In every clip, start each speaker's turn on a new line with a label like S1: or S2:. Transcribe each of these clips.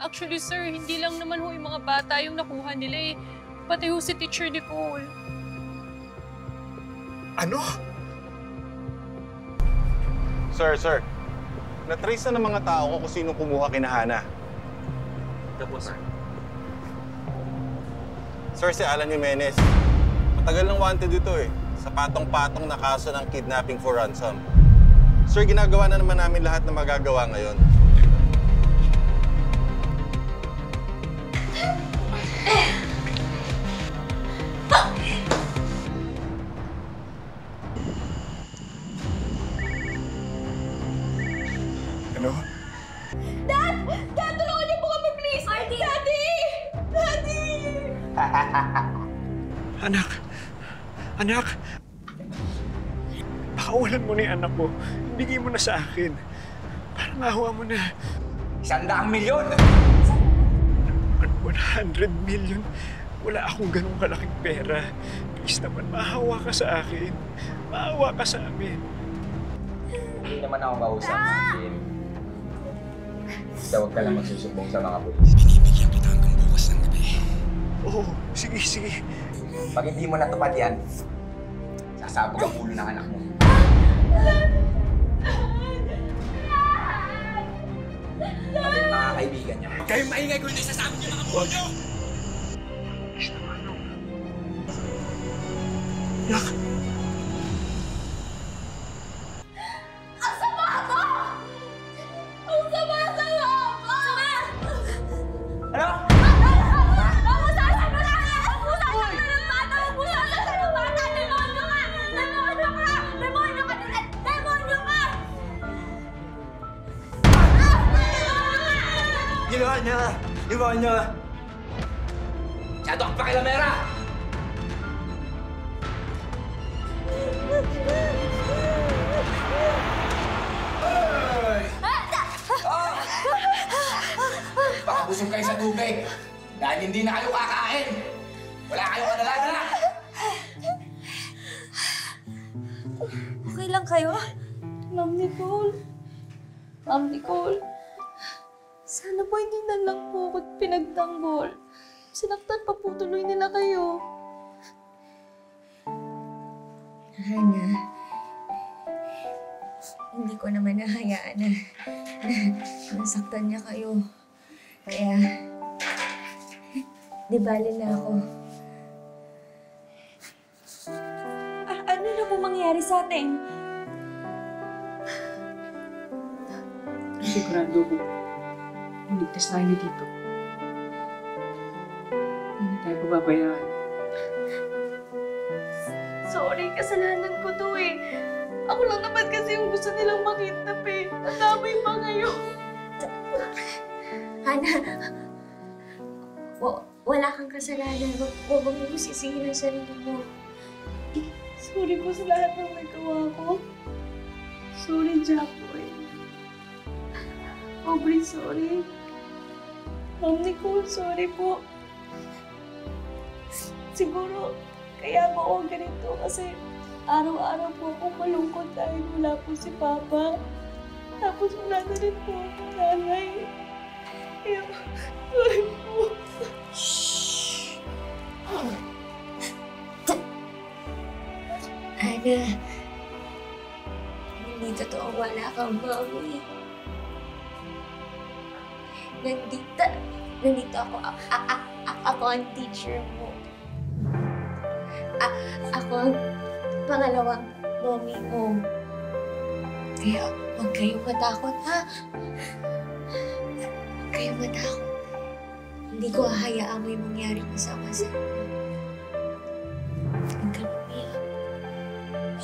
S1: Actually, sir, hindi lang naman ho yung mga bata yung nakuha nila eh. Pati ho si Teacher Nicole.
S2: Ano?
S3: Sir. Na-trace na ng mga tao ko kung sino kumuha kina Hana.
S4: Ito po, sir.
S3: Sir, si Alan Jimenez. Matagal nang wanted dito eh. Sa patong-patong na kaso ng kidnapping for ransom. Sir, ginagawa na naman namin lahat na magagawa ngayon.
S2: Ano?
S5: Dad! Dad, tulungan niyo po kami, please! Daddy! Daddy!
S2: Anak! Pakawalan mo na yung anak mo. Ibigay mo na sa akin. Parang awa mo na.
S4: 100 milyon!
S2: 100 million? Wala akong ganong kalaking pera. Please naman, maawa ka sa akin. Maawa ka sa amin.
S4: Hindi naman ako kausap, Martin. Huwag ka lang magsusumbong sa mga pulis.
S2: Binibigyan kita hanggang bukas ng gabi. Oo, sige.
S4: Pag hindi mo natupad yan, sasabog ang ulo ng anak mo. Pati ng mga kaibigan niya. Huwag kayong maingay kung hindi sasabog yung mga buho niyo!
S2: Anak!
S5: Ang sama ko! Ang sama-sama ko!
S4: Ano?
S5: Ang musasaktan mo na! Ang musasaktan ng bata! Ang musasaktan ng bata! Demonyo ka! Demonyo ka! Demonyo ka! Demonyo ka!
S4: Ginawa niya! Ginawa niya! Masyado kang pakilamera! Baka busog kayo sa tubig dahil hindi na kayo kakain. Wala kayong kadala-dala.
S5: Okay lang kayo? Ma'am Nicole. Ma'am Nicole. Sana po hindi na lang po ako pinagtanggol. Sinaktan pa po tuloy nila kayo.
S6: Hana, hindi ko naman nahayaan na nasaktan niya kayo. Kaya, di bali na ako.
S5: Ano na po mangyayari sa atin?
S7: Sigurado ko, iligtas tayo dito. Hindi tayo pababayaan.
S5: Sorry, kasalanan ko to eh. Ako lang naman kasi yung gusto nilang makidnap eh. Nadamay pa ngayon.
S6: Hana, wala kang kasalanan. Huwag mo sisihin ang sarili mo.
S5: Sorry po sa lahat ng nagawa ko. Sorry, Jackoy. Aubrey, sorry. Ma'am Nicole, sorry po. Siguro, kaya po ako ganito kasi araw-araw po akong malungkot dahil wala po si Papa. Tapos wala na rin po akong nanay. Kaya, sorry po.
S6: Hana, hindi totoo wala kang mami. Nandito ako. Ako ang teacher mo. Ako ang pangalawang mommy mo. Kaya huwag kayong matakot, ha? Huwag kayong matakot. Hindi ko hahayaan may mangyari masama sa inyo. Huwag ka umiyak.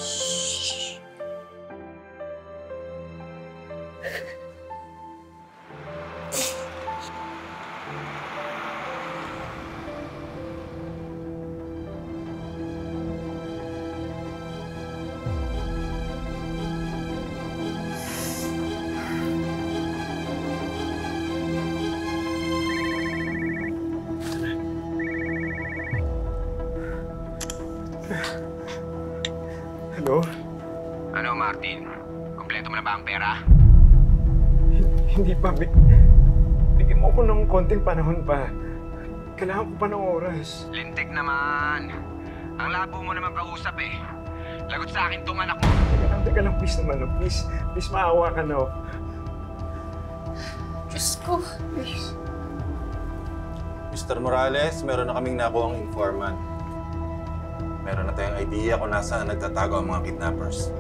S6: Shhh!
S2: Ano?
S4: Ano, Martin? Kompleto mo na ba ang pera?
S2: Hindi pa. Bigyan mo mo ako ng konting panahon pa. Kailangan ko pa ng oras.
S8: Lintik naman. Ang labo mo naman kausap eh. Lagot sa akin tong anak mo.
S2: Teka lang, please naman. Oh. Please, maawa ka na. Oh.
S1: Diyos ko.
S2: Please.
S3: Mr. Morales, meron na kaming nakuha ang informant. Meron na tayong idea kung nasaan nagtatago ang mga kidnappers.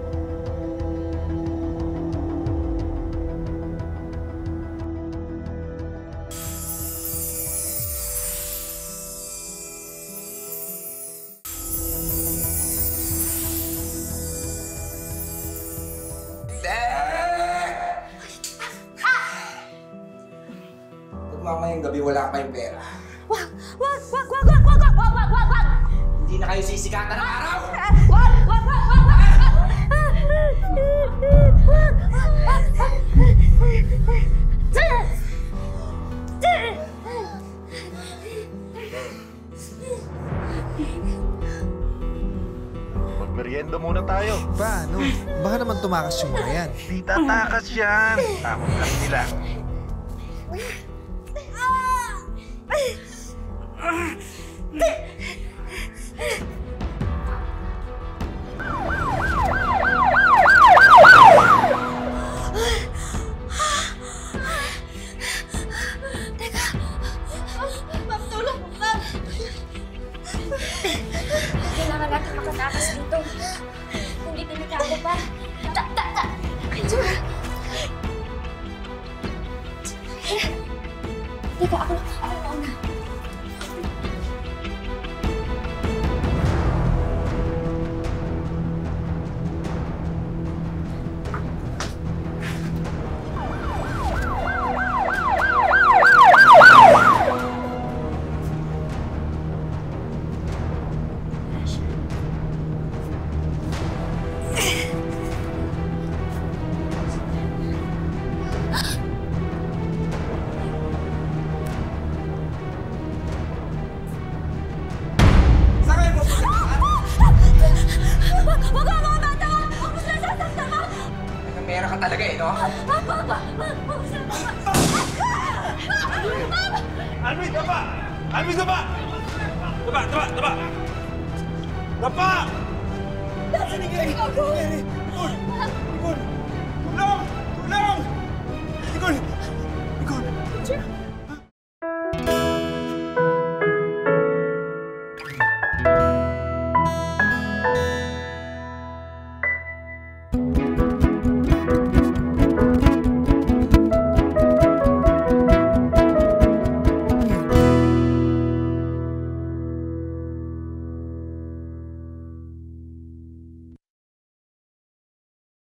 S4: Pag mamayang gabi wala pa yung pera.
S6: Wag! Wag! Wag! Wag! Wag! Wag! Wag! Wag! Wag! Wag!
S4: Hindi na kayo sisikatan ng araw!
S6: Wag! Wag! Wag! Wag!
S3: Magmerienda muna tayo.
S9: Paano? Baka naman tumakas yung mga yan.
S3: Di tatakas yan. Takot lang nila.
S6: Ma'am, tulong! Ma'am! Kailangan natin makatakas dito. Hindi delikado pa. Teka, ako na.
S4: Pera ka talaga eh, no?
S3: Alvin, dapa! Alvin, dapa! Dapa! Dapa! Dapa! Dapa!
S6: Nasaan ang gagawin?
S3: Ikon! Ikon!